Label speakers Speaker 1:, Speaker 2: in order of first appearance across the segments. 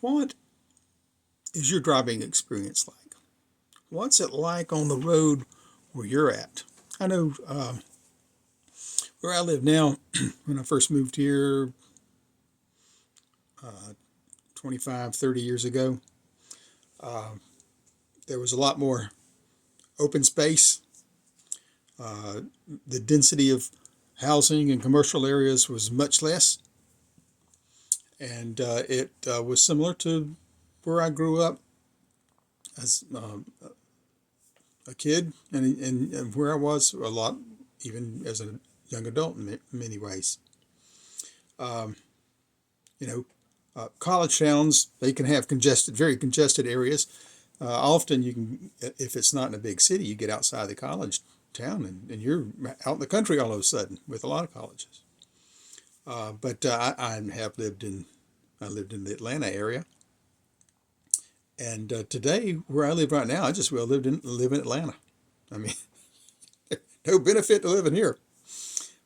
Speaker 1: What is your driving experience like? What's it like on the road where you're at? I know where I live now, when I first moved here 25, 30 years ago, uh, there was a lot more open space. Uh, the density of housing and commercial areas was much less, and it was similar to where I grew up as a kid, and where I was a lot, even as a young adult in many ways. Um, you know, College towns, they can have very congested areas. Often you can, if it's not in a big city, you get outside the college town and you're out in the country all of a sudden with a lot of colleges. But I lived in the Atlanta area, and today where I live right now, I just will live in Atlanta. I mean, no benefit to living here.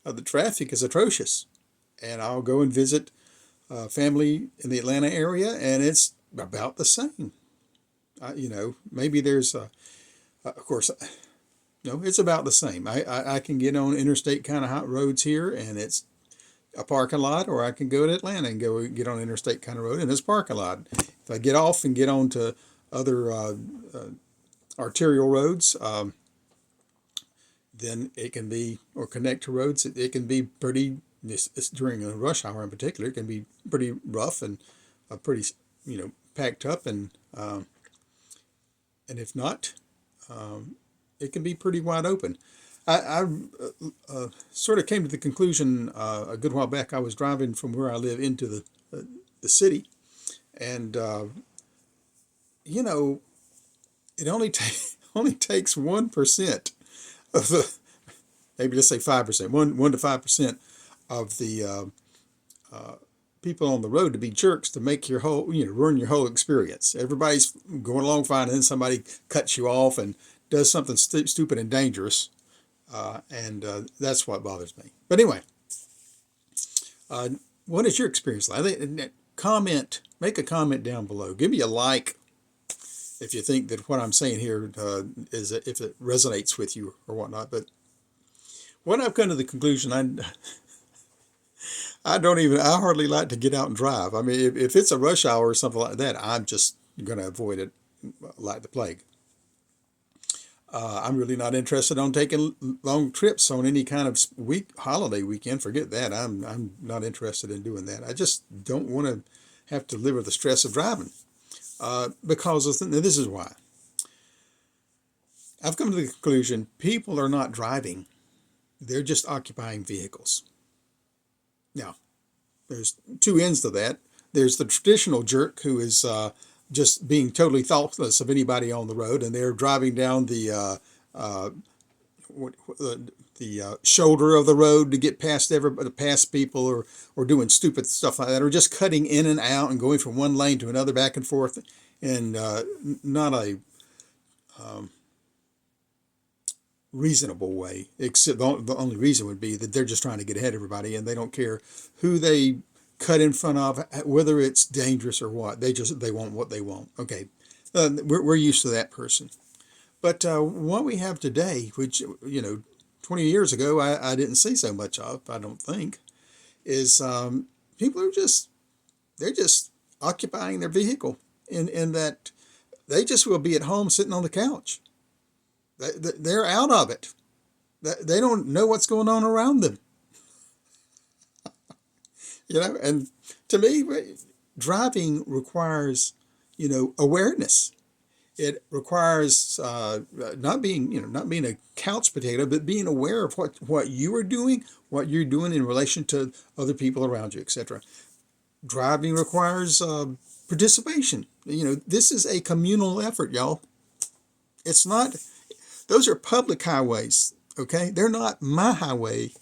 Speaker 1: The traffic is atrocious, and I'll go and visit family in the Atlanta area, and it's about the same. Maybe there's, of course, no, it's about the same. I can get on interstate kind of hot roads here, and it's a parking lot, or I can go to Atlanta and go get on interstate kind of road, and it's parking lot. If I get off and get on to other arterial roads, then it can be, or connect to roads, it can be pretty, it's during a rush hour in particular, it can be pretty rough and pretty, packed up, and if not, it can be pretty wide open. I sort of came to the conclusion a good while back. I was driving from where I live into the city, and you know, it only takes 1% of the, maybe let's say 5%, 1 to 5% of the people on the road to be jerks to make your whole, ruin your whole experience. Everybody's going along fine, and then somebody cuts you off and does something stupid and dangerous, and that's what bothers me. But anyway, what is your experience like? Make a comment down below. Give me a like if you think that what I'm saying here if it resonates with you or whatnot. But what I've come to the conclusion, I hardly like to get out and drive. I mean, if it's a rush hour or something like that, I'm just going to avoid it like the plague. I'm really not interested on taking long trips on any kind of holiday weekend. Forget that. I'm not interested in doing that. I just don't want to have to live with the stress of driving. Because this is why. I've come to the conclusion people are not driving. They're just occupying vehicles. Now, there's two ends to that. There's the traditional jerk who is just being totally thoughtless of anybody on the road, and they're driving down the shoulder of the road to get past people, or doing stupid stuff like that, or just cutting in and out and going from one lane to another back and forth, and not a reasonable way. Except the only reason would be that they're just trying to get ahead of everybody, and they don't care who they cut in front of, whether it's dangerous or what. They want what they want. Okay, we're used to that person. But what we have today, which 20 years ago I didn't see so much of, I don't think, is people they're just occupying their vehicle, in that they just will be at home sitting on the couch. They're out of it. They don't know what's going on around them. And to me, driving requires, awareness. It requires not being a couch potato, but being aware of what you are doing, what you're doing in relation to other people around you, etc. Driving requires participation. This is a communal effort, y'all. It's not. Those are public highways. Okay, they're not my highway.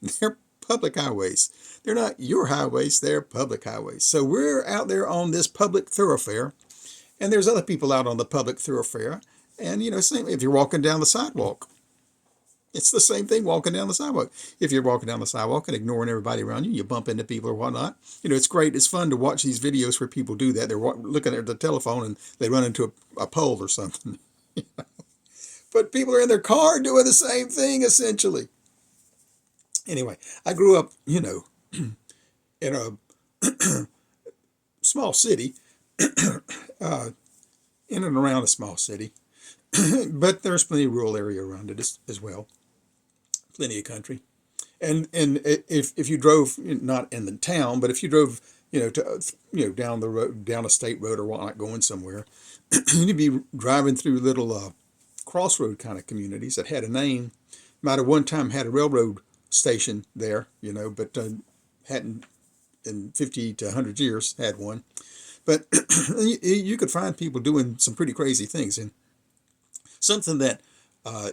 Speaker 1: They're public highways. They're not your highways. They're public highways. So we're out there on this public thoroughfare, and there's other people out on the public thoroughfare. And same if you're walking down the sidewalk. It's the same thing walking down the sidewalk. If you're walking down the sidewalk and ignoring everybody around you, you bump into people or whatnot. It's great. It's fun to watch these videos where people do that. They're looking at the telephone and they run into a pole or something. But people are in their car doing the same thing, essentially. Anyway, I grew up, in a small city, in and around a small city, but there's plenty of rural area around it as well. Plenty of country. And if you drove, not in the town, but if you drove, down the road, down a state road or whatnot, going somewhere, you'd be driving through little crossroad kind of communities that had a name. Might have one time had a railroad station there, but hadn't in 50 to 100 years had one. But you could find people doing some pretty crazy things, and something that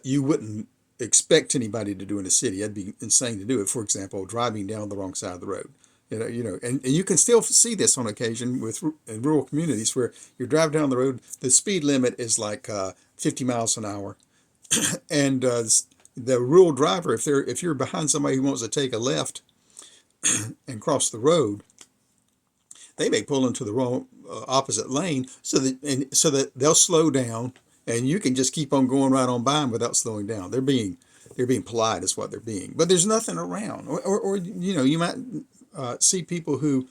Speaker 1: you wouldn't expect anybody to do in a city. That'd be insane to do it. For example, driving down the wrong side of the road. And you can still see this on occasion in rural communities where you drive down the road. The speed limit is like 50 miles an hour, and the rural driver, if you're behind somebody who wants to take a left and cross the road, they may pull into the wrong opposite lane so that they'll slow down, and you can just keep on going right on by them without slowing down. They're being polite, is what they're being. But there's nothing around, or you might see people who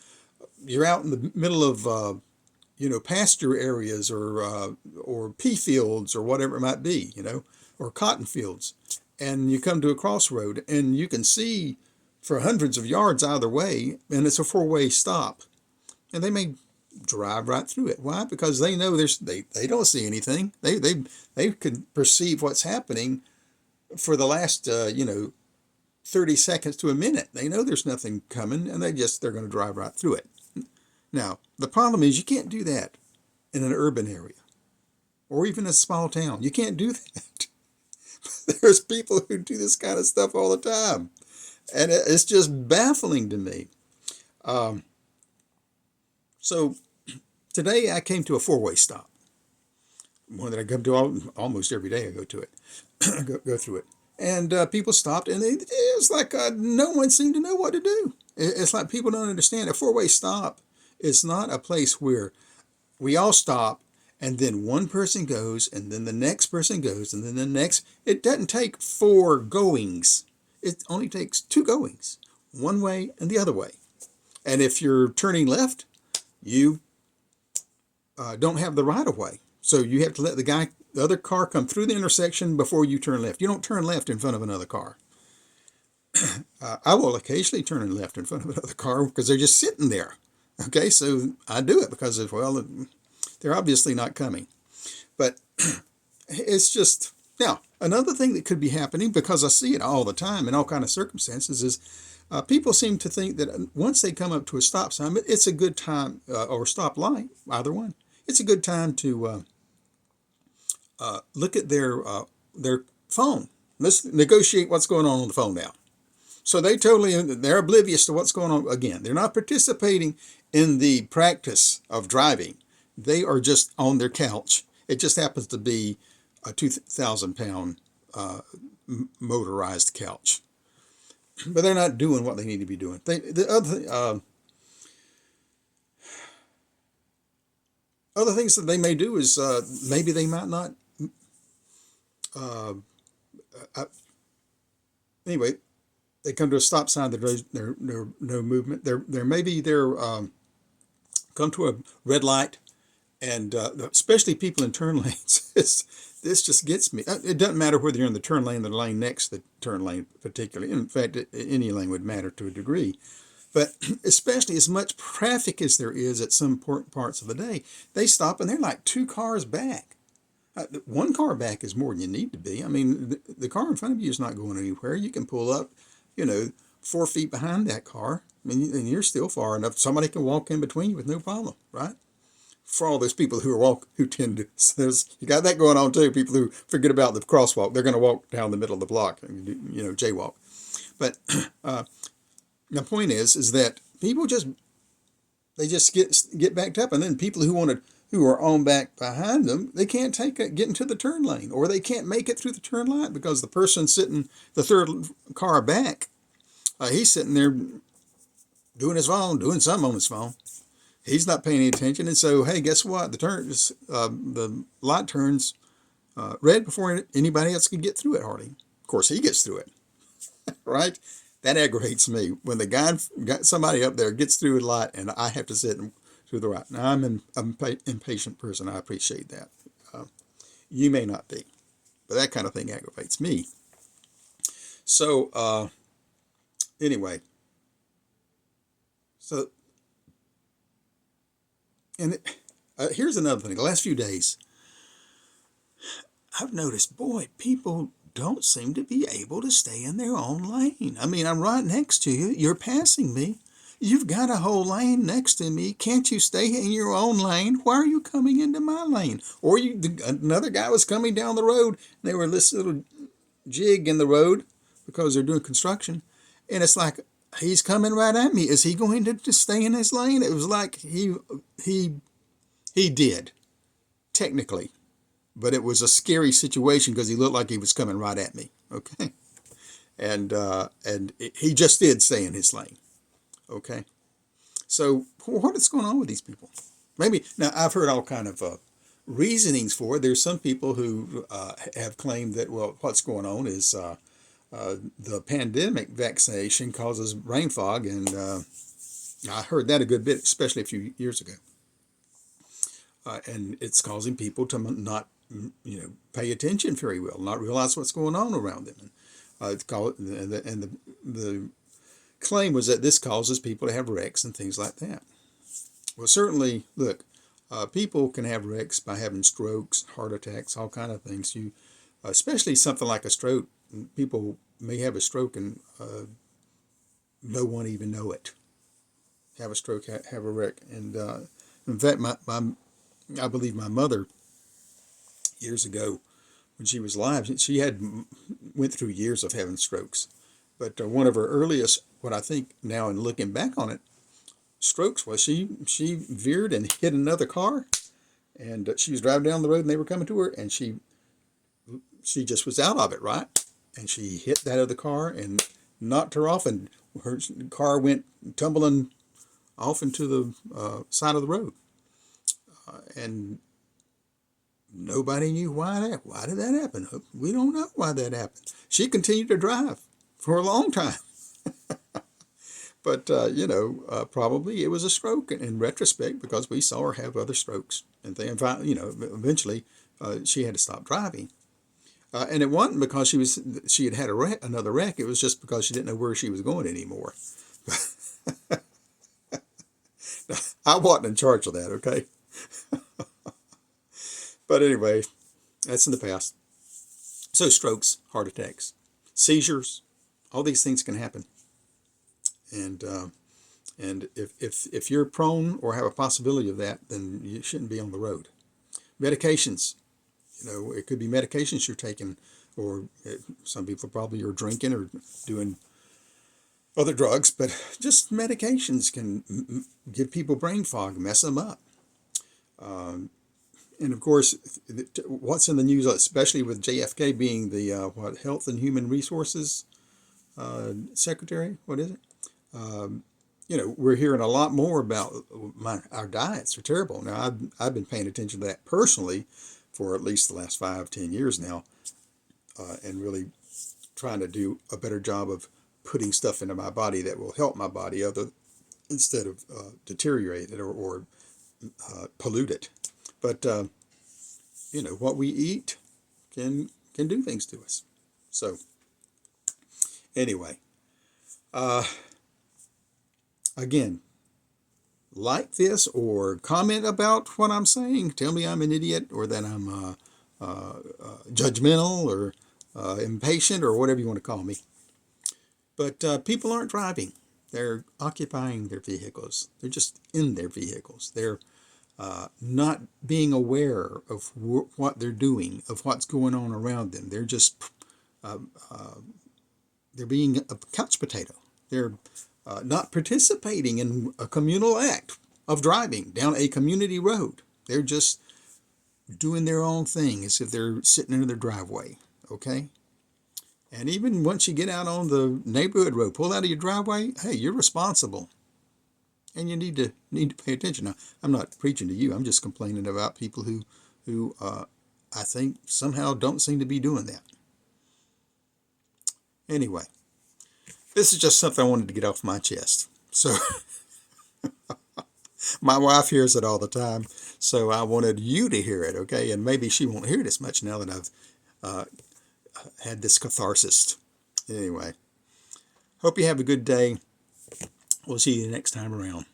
Speaker 1: you're out in the middle of pasture areas or pea fields or whatever it might be, or cotton fields, and you come to a crossroad and you can see for hundreds of yards either way, and it's a four-way stop. And they may drive right through it. Why? Because they know they don't see anything. They can perceive what's happening for the last 30 seconds to a minute. They know there's nothing coming, and they're going to drive right through it. Now, the problem is you can't do that in an urban area or even a small town. You can't do that. There's people who do this kind of stuff all the time, and it's just baffling to me. So today I came to a four-way stop, one that I come to almost every day. I go to it, go through it, and people stopped, and it's like no one seemed to know what to do. It's like people don't understand. A four-way stop is not a place where we all stop and then one person goes and then the next person goes and then the next. It doesn't take four goings. It only takes two goings, one way and the other way. And if you're turning left, you don't have the right of way. So you have to let the other car come through the intersection before you turn left. You don't turn left in front of another car. I will occasionally turn left in front of another car because they're just sitting there. Okay, so I do it because they're obviously not coming. But it's just, now, another thing that could be happening, because I see it all the time in all kinds of circumstances, is people seem to think that once they come up to a stop sign, it's a good time, or stop light, either one. It's a good time to look at their phone. Let's negotiate what's going on the phone now. So they're oblivious to what's going on. Again, they're not participating in the practice of driving. They are just on their couch. It just happens to be a 2,000-pound motorized couch. But they're not doing what they need to be doing. Other things that they may do is maybe they might not. Anyway, they come to a stop sign. There's no movement. They're come to a red light, and especially people in turn lanes. This just gets me. It doesn't matter whether you're in the turn lane or the lane next to the turn lane, particularly. In fact, any lane would matter to a degree. But especially as much traffic as there is at some important parts of the day, they stop and they're like two cars back. One car back is more than you need to be. I mean, the car in front of you is not going anywhere. You can pull up, 4 feet behind that car. I mean, and you're still far enough. Somebody can walk in between you with no problem, right? For all those people who tend to, you got that going on too. People who forget about the crosswalk, they're going to walk down the middle of the block, jaywalk. But the point is that people just get backed up, and then people who want to who are on back behind them, they can't get into the turn lane, or they can't make it through the turn lane because the person sitting the third car back, he's sitting there doing his phone, doing something on his phone. He's not paying any attention, and so hey, guess what? The light turns red before anybody else can get through it. Hardly. Of course, he gets through it, right? That aggravates me when the guy got somebody up there gets through the light, and I have to sit through the right. Now, I'm an impatient person. I appreciate that. You may not be, but that kind of thing aggravates me. So anyway, so and here's another thing. The last few days, I've noticed, boy, people don't seem to be able to stay in their own lane. I mean, I'm right next to you. You're passing me. You've got a whole lane next to me. Can't you stay in your own lane? Why are you coming into my lane? Or another guy was coming down the road, and they were this little jig in the road because they're doing construction. And it's like, he's coming right at me. Is he going to stay in his lane? It was like he did, technically. But it was a scary situation because he looked like he was coming right at me. Okay, and he just did stay in his lane. Okay, so what is going on with these people? Maybe now I've heard all kind of reasonings for it. There's some people who have claimed that, well, what's going on is the pandemic vaccination causes brain fog, and I heard that a good bit, especially a few years ago, and it's causing people to not pay attention very well, not realize what's going on around them. And the claim was that this causes people to have wrecks and things like that. Well, certainly, look, people can have wrecks by having strokes, heart attacks, all kind of things. Especially something like a stroke. People may have a stroke and no one even know it. Have a stroke, have a wreck, and in fact, I believe my mother, years ago, when she was alive, she went through years of having strokes. But one of her earliest, what I think now in looking back on it, strokes was she veered and hit another car, and she was driving down the road and they were coming to her, and she just was out of it, right? And she hit that other car and knocked her off, and her car went tumbling off into the side of the road. And nobody knew why did that happen. We don't know why that happened. She continued to drive for a long time. But, probably it was a stroke in retrospect, because we saw her have other strokes. And then, eventually she had to stop driving. And it wasn't because she had another wreck. It was just because she didn't know where she was going anymore. I wasn't in charge of that, okay? But anyway, that's in the past. So strokes, heart attacks, seizures, all these things can happen. And if you're prone or have a possibility of that, then you shouldn't be on the road. Medications, it could be medications you're taking, or some people probably are drinking or doing other drugs, but just medications can give people brain fog, mess them up. And of course, what's in the news, especially with JFK being the Health and Human Resources Secretary, what is it? We're hearing a lot more about our diets are terrible. Now, I've been paying attention to that personally for at least the last 5-10 years now, and really trying to do a better job of putting stuff into my body that will help my body instead of deteriorate it or pollute it. But, what we eat can do things to us. So, anyway, again, like this or comment about what I'm saying. Tell me I'm an idiot, or that I'm judgmental or impatient, or whatever you want to call me. But people aren't driving. They're occupying their vehicles. They're just in their vehicles. They're not being aware of what they're doing, of what's going on around them. They're just they're being a couch potato. They're not participating in a communal act of driving down a community road. They're just doing their own thing as if they're sitting in their driveway, okay? And even once you get out on the neighborhood road, pull out of your driveway, hey, you're responsible. And you need to pay attention. Now, I'm not preaching to you. I'm just complaining about people who I think somehow don't seem to be doing that. Anyway, this is just something I wanted to get off my chest. So my wife hears it all the time, so I wanted you to hear it, okay? And maybe she won't hear it as much now that I've had this catharsis. Anyway, hope you have a good day. We'll see you next time around.